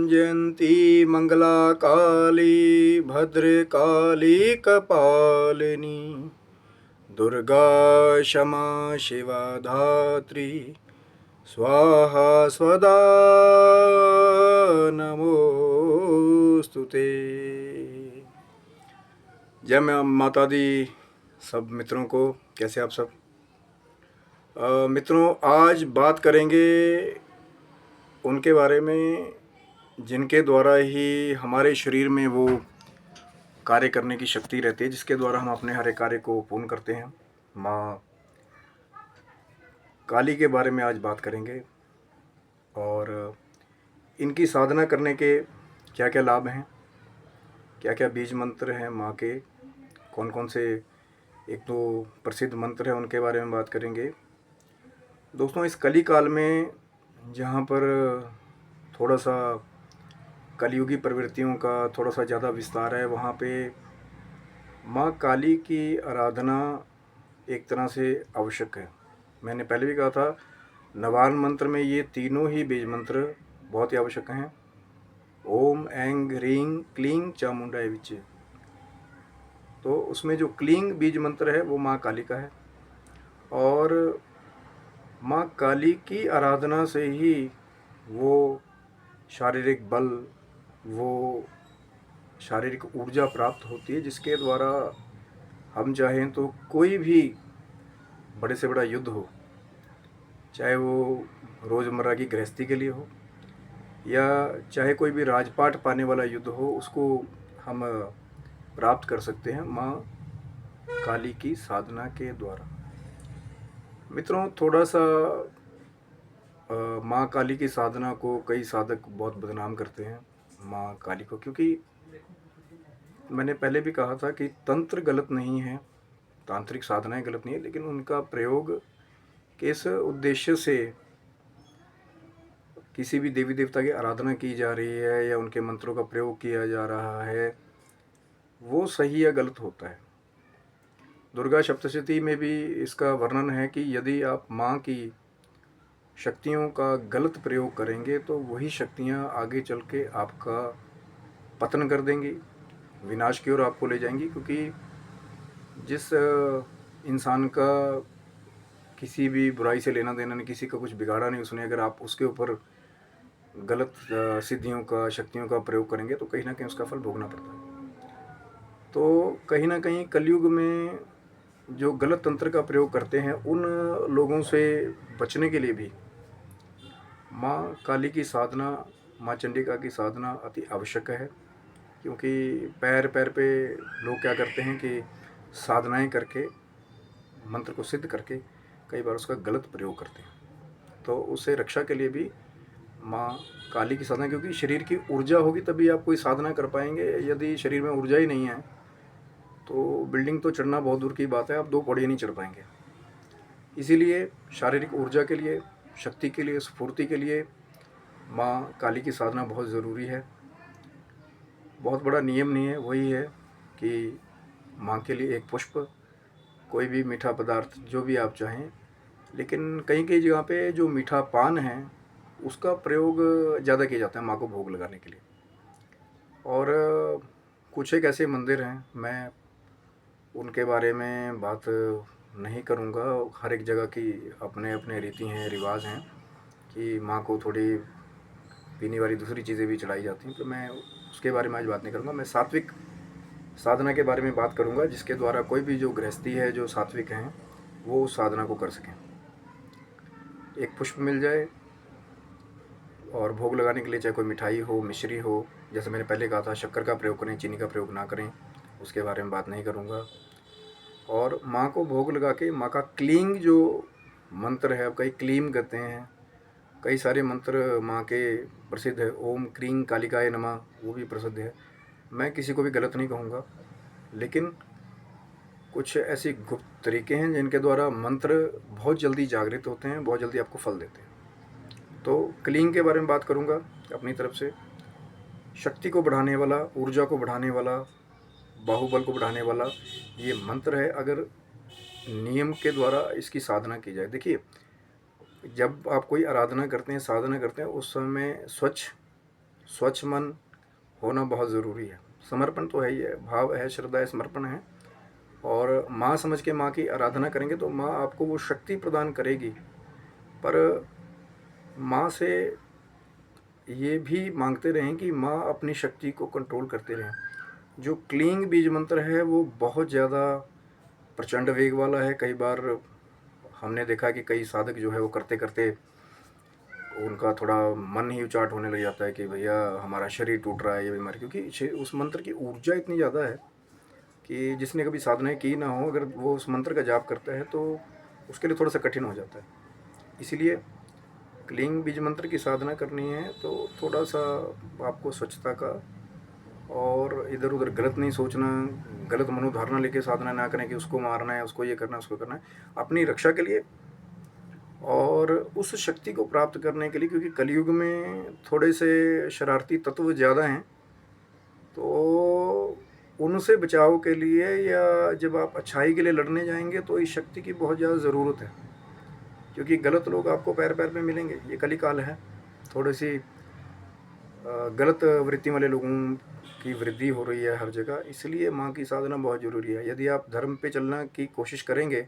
जयंती मंगला काली भद्रकाली कपालिनी दुर्गा क्षमा शिवा धात्री स्वाहा स्वदा नमोस्तुते। जय माता दी सब मित्रों को। कैसे आप सब मित्रों, आज बात करेंगे उनके बारे में जिनके द्वारा ही हमारे शरीर में वो कार्य करने की शक्ति रहती है, जिसके द्वारा हम अपने हर एक कार्य को पूर्ण करते हैं। माँ काली के बारे में आज बात करेंगे और इनकी साधना करने के क्या क्या लाभ हैं, क्या क्या बीज मंत्र हैं माँ के, कौन कौन से एक तो प्रसिद्ध मंत्र हैं उनके बारे में बात करेंगे। दोस्तों, इस कली काल में जहाँ पर थोड़ा सा कलयुगी प्रवृत्तियों का थोड़ा सा ज़्यादा विस्तार है, वहाँ पे माँ काली की आराधना एक तरह से आवश्यक है। मैंने पहले भी कहा था, नवान मंत्र में ये तीनों ही बीज मंत्र बहुत ही आवश्यक हैं। ओम ऐंग ह्रीं क्लीं चामुंडाय विचे, तो उसमें जो क्लीं बीज मंत्र है वो माँ काली का है। और माँ काली की आराधना से ही वो शारीरिक बल, वो शारीरिक ऊर्जा प्राप्त होती है, जिसके द्वारा हम चाहें तो कोई भी बड़े से बड़ा युद्ध हो, चाहे वो रोज़मर्रा की गृहस्थी के लिए हो या चाहे कोई भी राजपाट पाने वाला युद्ध हो, उसको हम प्राप्त कर सकते हैं माँ काली की साधना के द्वारा। मित्रों, थोड़ा सा माँ काली की साधना को कई साधक बहुत बदनाम करते हैं माँ काली को, क्योंकि मैंने पहले भी कहा था कि तंत्र गलत नहीं है, तांत्रिक साधनाएं गलत नहीं है, लेकिन उनका प्रयोग किस उद्देश्य से किसी भी देवी देवता की आराधना की जा रही है या उनके मंत्रों का प्रयोग किया जा रहा है, वो सही या गलत होता है। दुर्गा सप्तशती में भी इसका वर्णन है कि यदि आप माँ की शक्तियों का गलत प्रयोग करेंगे तो वही शक्तियाँ आगे चल के आपका पतन कर देंगी, विनाश की ओर आपको ले जाएंगी। क्योंकि जिस इंसान का किसी भी बुराई से लेना देना नहीं, किसी का कुछ बिगाड़ा नहीं उसने, अगर आप उसके ऊपर गलत सिद्धियों का, शक्तियों का प्रयोग करेंगे तो कहीं ना कहीं उसका फल भोगना पड़ता है। तो कहीं ना कहीं कलयुग में जो गलत तंत्र का प्रयोग करते हैं, उन लोगों से बचने के लिए भी माँ काली की साधना, माँ चंडिका की साधना अति आवश्यक है। क्योंकि पैर पैर पे लोग क्या करते हैं कि साधनाएं करके, मंत्र को सिद्ध करके कई बार उसका गलत प्रयोग करते हैं। तो उससे रक्षा के लिए भी माँ काली की साधना, क्योंकि शरीर की ऊर्जा होगी तभी आप कोई साधना कर पाएंगे। यदि शरीर में ऊर्जा ही नहीं है तो बिल्डिंग तो चढ़ना बहुत दूर की बात है, आप 2 पौड़ी नहीं चढ़ पाएंगे। इसीलिए शारीरिक ऊर्जा के लिए, शक्ति के लिए, स्फूर्ति के लिए माँ काली की साधना बहुत ज़रूरी है। बहुत बड़ा नियम नहीं है, वही है कि माँ के लिए एक पुष्प, कोई भी मीठा पदार्थ जो भी आप चाहें। लेकिन कहीं कई जगह पे जो मीठा पान है उसका प्रयोग ज़्यादा किया जाता है माँ को भोग लगाने के लिए। और कुछ एक ऐसे मंदिर हैं, मैं उनके बारे में बात नहीं करूँगा। हर एक जगह की अपने अपने रीति हैं, रिवाज हैं कि माँ को थोड़ी पीने वाली दूसरी चीज़ें भी चढ़ाई जाती हैं, तो मैं उसके बारे में आज बात नहीं करूँगा। मैं सात्विक साधना के बारे में बात करूँगा, जिसके द्वारा कोई भी जो गृहस्थी है, जो सात्विक हैं, वो उस साधना को कर सकें। एक पुष्प मिल जाए और भोग लगाने के लिए चाहे कोई मिठाई हो, मिश्री हो, जैसे मैंने पहले कहा था शक्कर का प्रयोग करें, चीनी का प्रयोग ना करें, उसके बारे में बात नहीं करूँगा। और माँ को भोग लगा के माँ का क्लींग जो मंत्र है, अब कई क्लीम कहते हैं, कई सारे मंत्र माँ के प्रसिद्ध है। ओम क्रीं कालिकाय नमः, वो भी प्रसिद्ध है। मैं किसी को भी गलत नहीं कहूँगा, लेकिन कुछ ऐसी गुप्त तरीके हैं जिनके द्वारा मंत्र बहुत जल्दी जागृत होते हैं, बहुत जल्दी आपको फल देते हैं। तो क्लींग के बारे में बात करूँगा अपनी तरफ से। शक्ति को बढ़ाने वाला, ऊर्जा को बढ़ाने वाला, बाहुबल को बढ़ाने वाला ये मंत्र है, अगर नियम के द्वारा इसकी साधना की जाए। देखिए, जब आप कोई आराधना करते हैं, साधना करते हैं, उस समय स्वच्छ स्वच्छ मन होना बहुत ज़रूरी है। समर्पण तो है ही है, भाव है, श्रद्धा है, समर्पण है। और माँ समझ के माँ की आराधना करेंगे तो माँ आपको वो शक्ति प्रदान करेगी। पर माँ से ये भी मांगते रहें कि माँ अपनी शक्ति को कंट्रोल करते रहें। जो क्लींग बीज मंत्र है वो बहुत ज़्यादा प्रचंड वेग वाला है। कई बार हमने देखा कि कई साधक जो है वो करते करते उनका थोड़ा मन ही उचाट होने लग जाता है कि भैया हमारा शरीर टूट रहा है, ये बीमारी, क्योंकि उस मंत्र की ऊर्जा इतनी ज़्यादा है कि जिसने कभी साधनाएं की ना हो, अगर वो उस मंत्र का जाप करता है तो उसके लिए थोड़ा सा कठिन हो जाता है। इसलिए क्लींग बीज मंत्र की साधना करनी है तो थोड़ा सा आपको स्वच्छता का, और इधर उधर गलत नहीं सोचना, गलत मनोधारणा लेके साधना ना करें कि उसको मारना है, उसको ये करना है, उसको करना है, अपनी रक्षा के लिए और उस शक्ति को प्राप्त करने के लिए। क्योंकि कलयुग में थोड़े से शरारती तत्व ज़्यादा हैं, तो उनसे बचाव के लिए या जब आप अच्छाई के लिए लड़ने जाएंगे तो इस शक्ति की बहुत ज़्यादा ज़रूरत है। क्योंकि गलत लोग आपको पैर पैर पे मिलेंगे। ये कली काल है, थोड़ी सी गलत वृत्ति वाले लोगों की वृद्धि हो रही है हर जगह। इसलिए माँ की साधना बहुत ज़रूरी है। यदि आप धर्म पे चलना की कोशिश करेंगे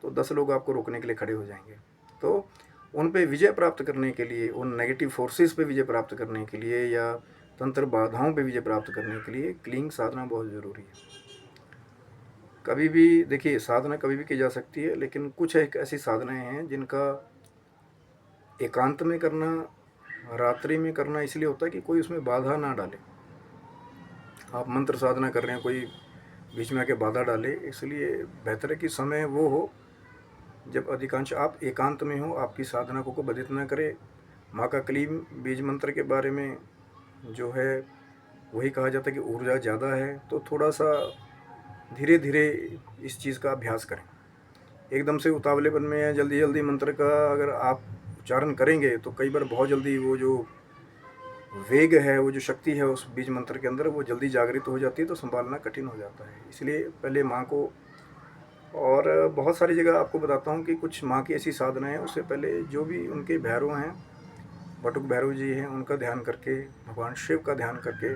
तो 10 लोग आपको रोकने के लिए खड़े हो जाएंगे। तो उन पे विजय प्राप्त करने के लिए, उन नेगेटिव फोर्सेस पे विजय प्राप्त करने के लिए या तंत्र बाधाओं पे विजय प्राप्त करने के लिए क्लींग साधना बहुत ज़रूरी है। कभी भी देखिए, साधना कभी भी की जा सकती है, लेकिन कुछ एक ऐसी साधनाएं हैं जिनका एकांत में करना, रात्रि में करना इसलिए होता है कि कोई उसमें बाधा ना डाले। आप मंत्र साधना कर रहे हैं, कोई बीच में आके बाधा डाले, इसलिए बेहतर है कि समय वो हो जब अधिकांश आप एकांत में हो, आपकी साधना को बाधित ना करे। माँ का क्लीम बीज मंत्र के बारे में जो है वही कहा जाता है कि ऊर्जा ज़्यादा है, तो थोड़ा सा धीरे धीरे इस चीज़ का अभ्यास करें। एकदम से उतावलेपन में या जल्दी जल्दी मंत्र का अगर आप उच्चारण करेंगे तो कई बार बहुत जल्दी वो जो वेग है, वो जो शक्ति है उस बीज मंत्र के अंदर, वो जल्दी जागृत हो जाती है, तो संभालना कठिन हो जाता है। इसलिए पहले माँ को, और बहुत सारी जगह आपको बताता हूँ कि कुछ माँ की ऐसी साधना है, उससे पहले जो भी उनके भैरव हैं, बटुक भैरव जी हैं, उनका ध्यान करके, भगवान शिव का ध्यान करके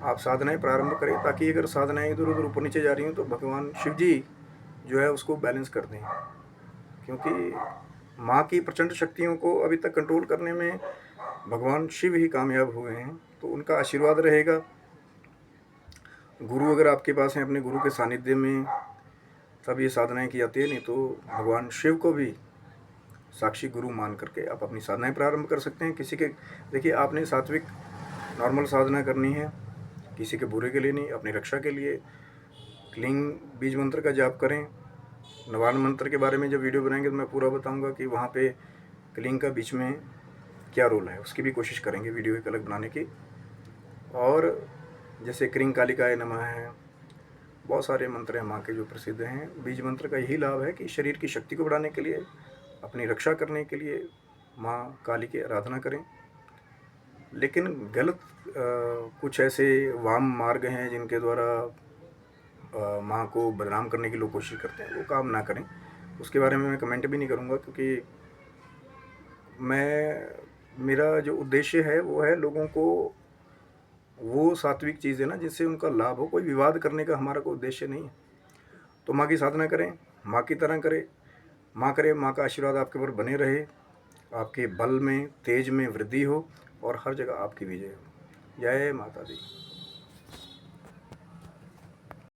आप साधनाएं प्रारंभ करें, ताकि अगर साधनाएं इधर उधर ऊपर नीचे जा रही हैं तो भगवान शिव जी जो है उसको बैलेंस कर दें। क्योंकि माँ की प्रचंड शक्तियों को अभी तक कंट्रोल करने में भगवान शिव ही कामयाब हुए हैं, तो उनका आशीर्वाद रहेगा। गुरु अगर आपके पास हैं, अपने गुरु के सानिध्य में तब ये साधनाएं की जाती है, नहीं तो भगवान शिव को भी साक्षी गुरु मान करके आप अपनी साधनाएं प्रारंभ कर सकते हैं। किसी के, देखिए आपने सात्विक नॉर्मल साधना करनी है, किसी के बुरे के लिए नहीं, अपनी रक्षा के लिए क्लींग बीज मंत्र का जाप करें। नवान मंत्र के बारे में जब वीडियो बनाएंगे तो मैं पूरा बताऊंगा कि वहाँ पे क्लींग का बीच में क्या रोल है, उसकी भी कोशिश करेंगे वीडियो एक अलग बनाने की। और जैसे क्रीं कालिकाय नमः है, बहुत सारे मंत्र हैं माँ के जो प्रसिद्ध हैं। बीज मंत्र का यही लाभ है कि शरीर की शक्ति को बढ़ाने के लिए, अपनी रक्षा करने के लिए माँ काली की आराधना करें। लेकिन गलत कुछ ऐसे वाम मार्ग हैं जिनके द्वारा माँ को बदनाम करने की लोग कोशिश करते हैं, वो काम ना करें। उसके बारे में मैं कमेंट भी नहीं करूँगा, क्योंकि मेरा जो उद्देश्य है वो है लोगों को वो सात्विक चीज़ है ना जिससे उनका लाभ हो। कोई विवाद करने का हमारा कोई उद्देश्य नहीं है। तो माँ की साधना करें, माँ की तरह करें, माँ करे, माँ का आशीर्वाद आपके ऊपर बने रहे, आपके बल में, तेज में वृद्धि हो और हर जगह आपकी विजय हो। जय माता दी।